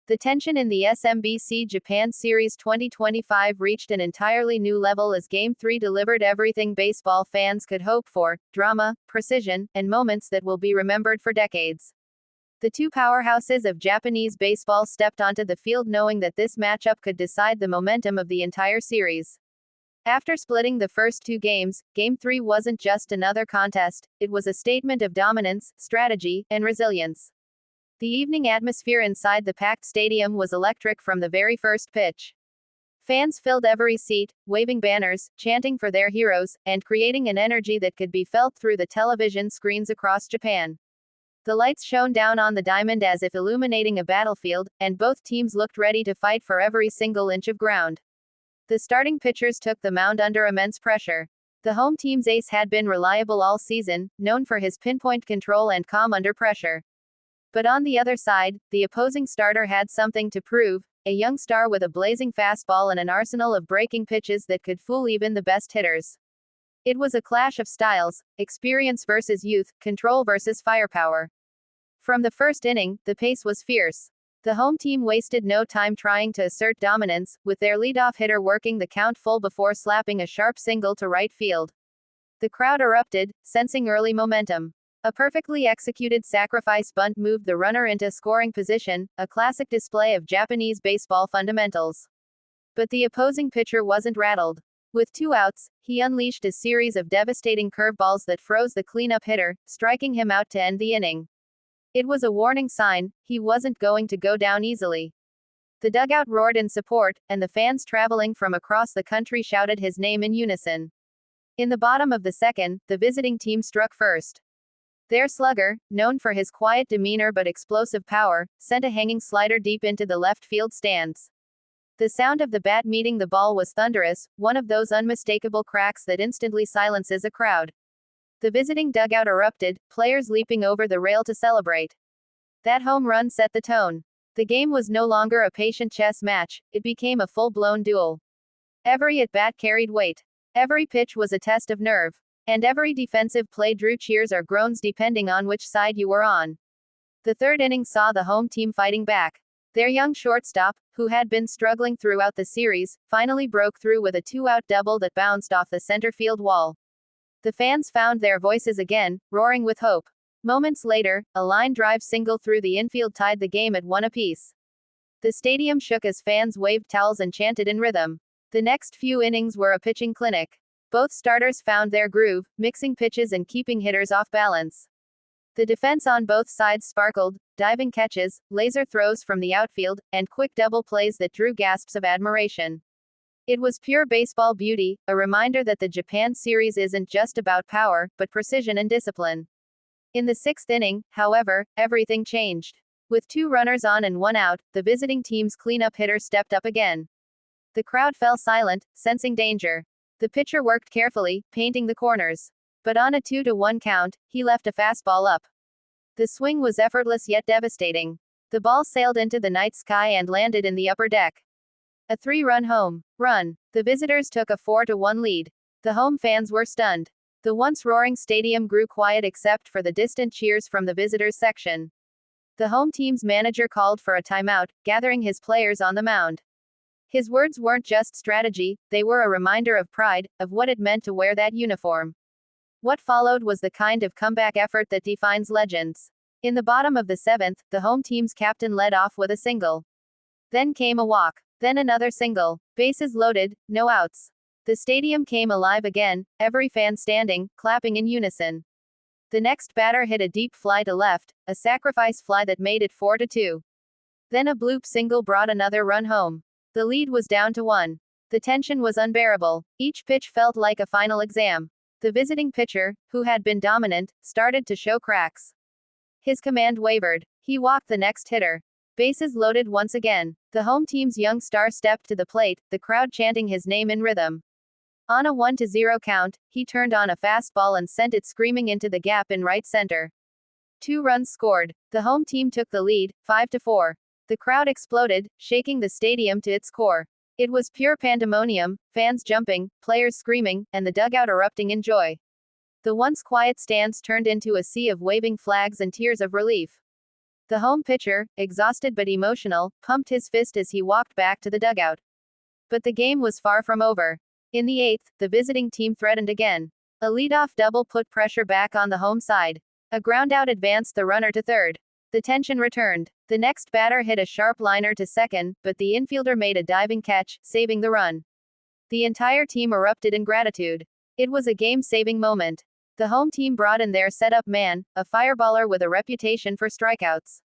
The tension in the SMBC Japan Series 2025 reached an entirely new level as Game 3 delivered everything baseball fans could hope for: drama, precision, and moments that will be remembered for decades. The two powerhouses of Japanese baseball stepped onto the field knowing that this matchup could decide the momentum of the entire series. After splitting the first two games, Game 3 wasn't just another contest, it was a statement of dominance, strategy, and resilience. The evening atmosphere inside the packed stadium was electric from the very first pitch. Fans filled every seat, waving banners, chanting for their heroes, and creating an energy that could be felt through the television screens across Japan. The lights shone down on the diamond as if illuminating a battlefield, and both teams looked ready to fight for every single inch of ground. The starting pitchers took the mound under immense pressure. The home team's ace had been reliable all season, known for his pinpoint control and calm under pressure. But on the other side, the opposing starter had something to prove: a young star with a blazing fastball and an arsenal of breaking pitches that could fool even the best hitters. It was a clash of styles: experience versus youth, control versus firepower. From the first inning, the pace was fierce. The home team wasted no time trying to assert dominance, with their leadoff hitter working the count full before slapping a sharp single to right field. The crowd erupted, sensing early momentum. A perfectly executed sacrifice bunt moved the runner into scoring position, a classic display of Japanese baseball fundamentals. But the opposing pitcher wasn't rattled. With 2 outs, he unleashed a series of devastating curveballs that froze the cleanup hitter, striking him out to end the inning. It was a warning sign: he wasn't going to go down easily. The dugout roared in support, and the fans traveling from across the country shouted his name in unison. In the bottom of the second, the visiting team struck first. Their slugger, known for his quiet demeanor but explosive power, sent a hanging slider deep into the left field stands. The sound of the bat meeting the ball was thunderous, one of those unmistakable cracks that instantly silences a crowd. The visiting dugout erupted, players leaping over the rail to celebrate. That home run set the tone. The game was no longer a patient chess match, it became a full-blown duel. Every at-bat carried weight. Every pitch was a test of nerve. And every defensive play drew cheers or groans depending on which side you were on. The third inning saw the home team fighting back. Their young shortstop, who had been struggling throughout the series, finally broke through with a 2-out double that bounced off the center field wall. The fans found their voices again, roaring with hope. Moments later, a line drive single through the infield tied the game at 1 apiece. The stadium shook as fans waved towels and chanted in rhythm. The next few innings were a pitching clinic. Both starters found their groove, mixing pitches and keeping hitters off balance. The defense on both sides sparkled: diving catches, laser throws from the outfield, and quick double plays that drew gasps of admiration. It was pure baseball beauty, a reminder that the Japan series isn't just about power, but precision and discipline. In the 6th inning, however, everything changed. With 2 runners on and 1 out, the visiting team's cleanup hitter stepped up again. The crowd fell silent, sensing danger. The pitcher worked carefully, painting the corners. But on a 2-1 count, he left a fastball up. The swing was effortless yet devastating. The ball sailed into the night sky and landed in the upper deck. A 3-run home run. The visitors took a 4-1 lead. The home fans were stunned. The once roaring stadium grew quiet except for the distant cheers from the visitors section. The home team's manager called for a timeout, gathering his players on the mound. His words weren't just strategy, they were a reminder of pride, of what it meant to wear that uniform. What followed was the kind of comeback effort that defines legends. In the bottom of the 7th, the home team's captain led off with a single. Then came a walk. Then another single. Bases loaded, no outs. The stadium came alive again, every fan standing, clapping in unison. The next batter hit a deep fly to left, a sacrifice fly that made it 4-2. Then a bloop single brought another run home. The lead was down to 1. The tension was unbearable. Each pitch felt like a final exam. The visiting pitcher, who had been dominant, started to show cracks. His command wavered. He walked the next hitter. Bases loaded once again. The home team's young star stepped to the plate, the crowd chanting his name in rhythm. On a 1-0 count, he turned on a fastball and sent it screaming into the gap in right center. 2 runs scored. The home team took the lead, 5-4. The crowd exploded, shaking the stadium to its core. It was pure pandemonium, fans jumping, players screaming, and the dugout erupting in joy. The once quiet stands turned into a sea of waving flags and tears of relief. The home pitcher, exhausted but emotional, pumped his fist as he walked back to the dugout. But the game was far from over. In the eighth, the visiting team threatened again. A leadoff double put pressure back on the home side. A groundout advanced the runner to third. The tension returned. The next batter hit a sharp liner to second, but the infielder made a diving catch, saving the run. The entire team erupted in gratitude. It was a game-saving moment. The home team brought in their setup man, a fireballer with a reputation for strikeouts.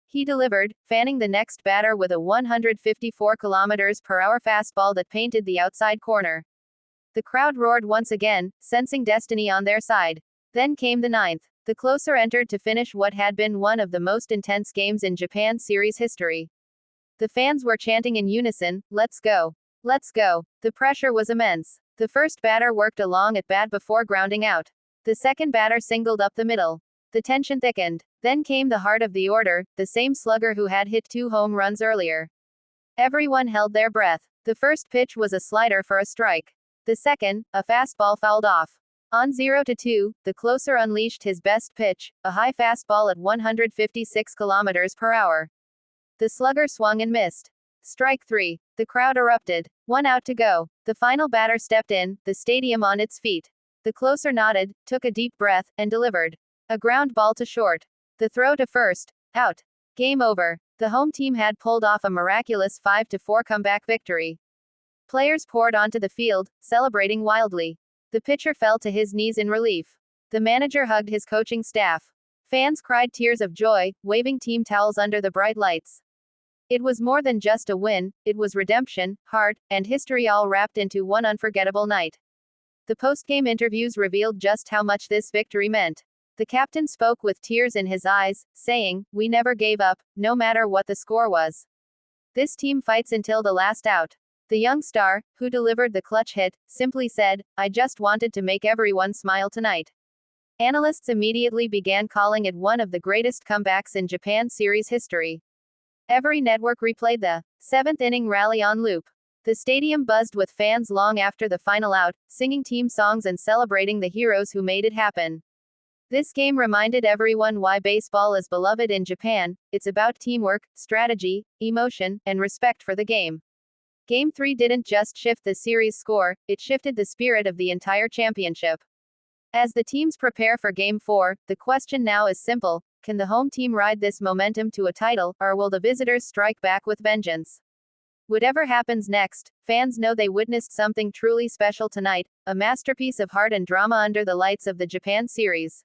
He delivered, fanning the next batter with a 154 km/h fastball that painted the outside corner. The crowd roared once again, sensing destiny on their side. Then came the ninth. The closer entered to finish what had been one of the most intense games in Japan series history. The fans were chanting in unison, "Let's go! Let's go!" The pressure was immense. The first batter worked a long at bat before grounding out. The second batter singled up the middle. The tension thickened. Then came the heart of the order, the same slugger who had hit 2 home runs earlier. Everyone held their breath. The first pitch was a slider for a strike. The second, a fastball fouled off. On 0-2, the closer unleashed his best pitch, a high fastball at 156 km/h. The slugger swung and missed. Strike 3. The crowd erupted. 1 out to go. The final batter stepped in, the stadium on its feet. The closer nodded, took a deep breath, and delivered. A ground ball to short. The throw to first. Out. Game over. The home team had pulled off a miraculous 5-4 comeback victory. Players poured onto the field, celebrating wildly. The pitcher fell to his knees in relief. The manager hugged his coaching staff. Fans cried tears of joy, waving team towels under the bright lights. It was more than just a win, it was redemption, heart, and history all wrapped into one unforgettable night. The post-game interviews revealed just how much this victory meant. The captain spoke with tears in his eyes, saying, "We never gave up, no matter what the score was. This team fights until the last out." The young star, who delivered the clutch hit, simply said, "I just wanted to make everyone smile tonight." Analysts immediately began calling it one of the greatest comebacks in Japan series history. Every network replayed the 7th inning rally on loop. The stadium buzzed with fans long after the final out, singing team songs and celebrating the heroes who made it happen. This game reminded everyone why baseball is beloved in Japan. It's about teamwork, strategy, emotion, and respect for the game. Game 3 didn't just shift the series score, it shifted the spirit of the entire championship. As the teams prepare for Game 4, the question now is simple: can the home team ride this momentum to a title, or will the visitors strike back with vengeance? Whatever happens next, fans know they witnessed something truly special tonight, a masterpiece of heart and drama under the lights of the Japan series.